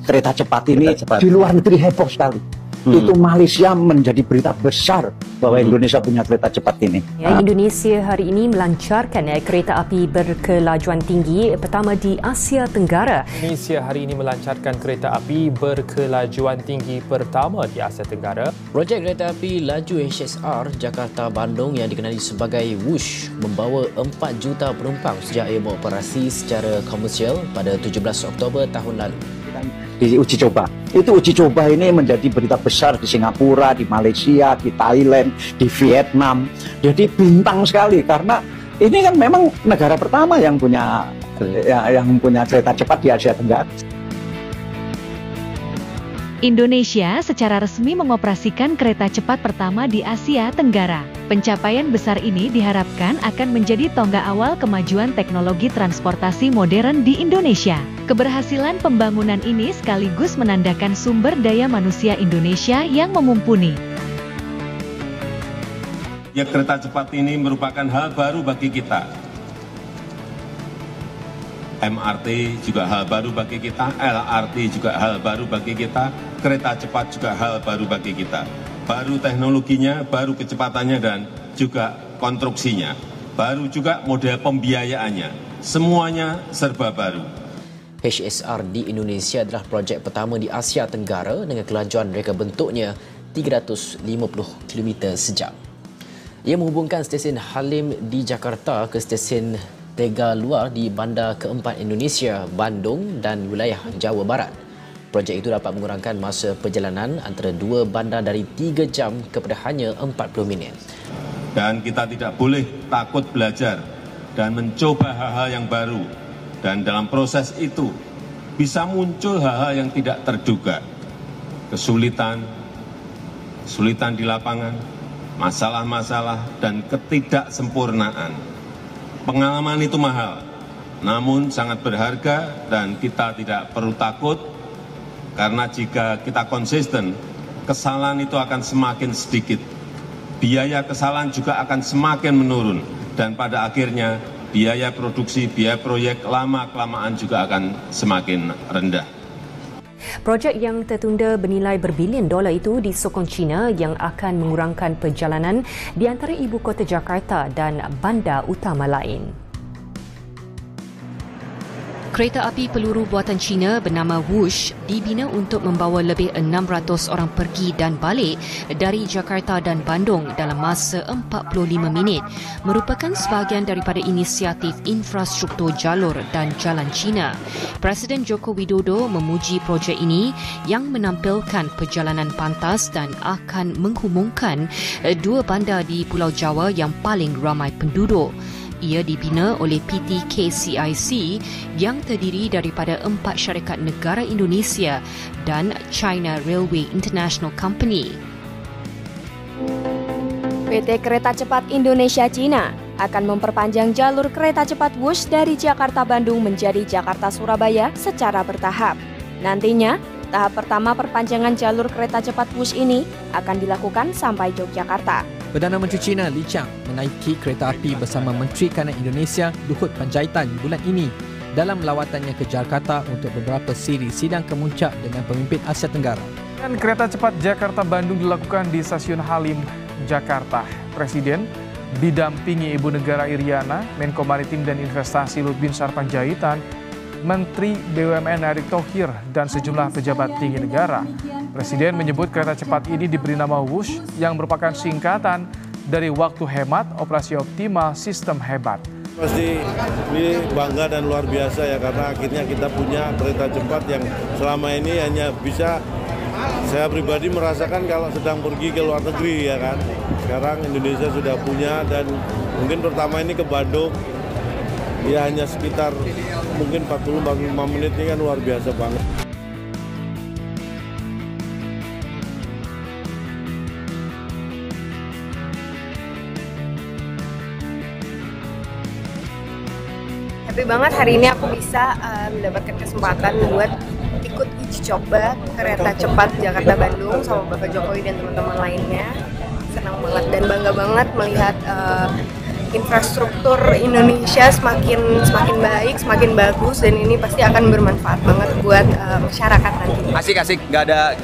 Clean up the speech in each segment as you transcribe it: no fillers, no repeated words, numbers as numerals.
kereta cepat ini di luar negeri heboh sekali. Itu Malaysia menjadi berita besar bahwa Indonesia punya kereta cepat ini. Ya, Indonesia hari ini melancarkan kereta api berkelajuan tinggi pertama di Asia Tenggara. Indonesia hari ini melancarkan kereta api berkelajuan tinggi pertama di Asia Tenggara. Projek kereta api laju HSR Jakarta-Bandung yang dikenali sebagai WUSH membawa 4 juta penumpang sejak ia beroperasi secara komersial pada 17 Oktober tahun lalu. Di uji coba. Itu uji coba ini menjadi berita besar di Singapura, di Malaysia, di Thailand, di Vietnam. Jadi bintang sekali karena ini kan memang negara pertama yang punya kereta cepat di Asia Tenggara. Indonesia secara resmi mengoperasikan kereta cepat pertama di Asia Tenggara. Pencapaian besar ini diharapkan akan menjadi tonggak awal kemajuan teknologi transportasi modern di Indonesia. Keberhasilan pembangunan ini sekaligus menandakan sumber daya manusia Indonesia yang mumpuni. Ya, kereta cepat ini merupakan hal baru bagi kita. MRT juga hal baru bagi kita, LRT juga hal baru bagi kita, kereta cepat juga hal baru bagi kita. Baru teknologinya, baru kecepatannya, dan juga konstruksinya. Baru juga model pembiayaannya. Semuanya serba baru. HSR di Indonesia adalah projek pertama di Asia Tenggara dengan kelajuan reka bentuknya 350 km sejam. Ia menghubungkan stesen Halim di Jakarta ke stesen Tegaluar di bandar keempat Indonesia, Bandung dan wilayah Jawa Barat. Projek itu dapat mengurangkan masa perjalanan antara dua bandar dari 3 jam kepada hanya 40 minit. Dan kita tidak boleh takut belajar dan mencoba hal-hal yang baru. Dan dalam proses itu bisa muncul hal-hal yang tidak terduga. Kesulitan di lapangan, masalah-masalah dan ketidaksempurnaan. Pengalaman itu mahal, namun sangat berharga dan kita tidak perlu takut karena jika kita konsisten, kesalahan itu akan semakin sedikit. Biaya kesalahan juga akan semakin menurun dan pada akhirnya biaya produksi, biaya proyek lama-kelamaan juga akan semakin rendah. Projek yang tertunda bernilai berbilion dolar itu disokong China yang akan mengurangkan perjalanan di antara ibu kota Jakarta dan bandar utama lain. Kereta api peluru buatan China bernama WUSH dibina untuk membawa lebih 600 orang pergi dan balik dari Jakarta dan Bandung dalam masa 45 minit, merupakan sebahagian daripada inisiatif infrastruktur jalur dan jalan China. Presiden Joko Widodo memuji projek ini yang menampilkan perjalanan pantas dan akan menghubungkan dua bandar di Pulau Jawa yang paling ramai penduduk. Ia dibina oleh PT KCIC yang terdiri daripada 4 syarikat negara Indonesia dan China Railway International Company. PT Kereta Cepat Indonesia Cina akan memperpanjang jalur kereta cepat WUSH dari Jakarta-Bandung menjadi Jakarta-Surabaya secara bertahap. Nantinya, tahap pertama perpanjangan jalur kereta cepat WUSH ini akan dilakukan sampai Yogyakarta. Perdana Menteri China Li Qiang menaiki kereta api bersama Menteri Kanan Indonesia Luhut Panjaitan bulan ini dalam lawatannya ke Jakarta untuk beberapa siri sidang kemuncak dengan pemimpin Asia Tenggara. Dan kereta cepat Jakarta-Bandung dilakukan di Stasiun Halim, Jakarta. Presiden didampingi Ibu Negara Iriana, Menko Maritim dan Investasi Luhut Binsar Panjaitan, Menteri BUMN Erick Thohir, dan sejumlah pejabat tinggi negara. Presiden menyebut kereta cepat ini diberi nama WUSH yang merupakan singkatan dari waktu hemat, operasi optimal, sistem hebat. Pasti ini bangga dan luar biasa ya karena akhirnya kita punya kereta cepat yang selama ini hanya bisa saya pribadi merasakan kalau sedang pergi ke luar negeri ya kan. Sekarang Indonesia sudah punya dan mungkin pertama ini ke Bandung ya hanya sekitar mungkin 40-45 menit ini kan luar biasa banget. Happy banget hari ini aku bisa mendapatkan kesempatan buat ikut uji coba kereta cepat Jakarta-Bandung sama Bapak Jokowi dan teman-teman lainnya. Senang banget dan bangga banget melihat infrastruktur Indonesia semakin baik, semakin bagus, dan ini pasti akan bermanfaat banget buat masyarakat nanti. Asik,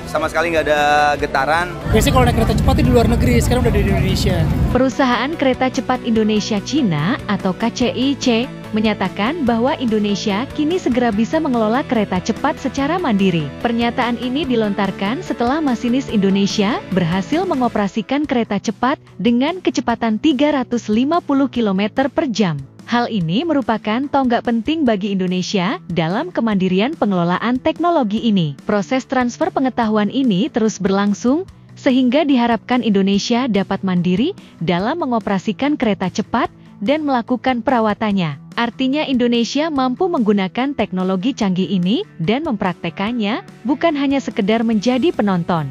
sama sekali nggak ada getaran. Biasanya kalau naik kereta cepat itu di luar negeri, sekarang udah di Indonesia. Perusahaan Kereta Cepat Indonesia Cina atau KCIC menyatakan bahwa Indonesia kini segera bisa mengelola kereta cepat secara mandiri. Pernyataan ini dilontarkan setelah masinis Indonesia berhasil mengoperasikan kereta cepat dengan kecepatan 350 km per jam. Hal ini merupakan tonggak penting bagi Indonesia dalam kemandirian pengelolaan teknologi ini. Proses transfer pengetahuan ini terus berlangsung, sehingga diharapkan Indonesia dapat mandiri dalam mengoperasikan kereta cepat dan melakukan perawatannya. Artinya Indonesia mampu menggunakan teknologi canggih ini dan mempraktekannya, bukan hanya sekedar menjadi penonton.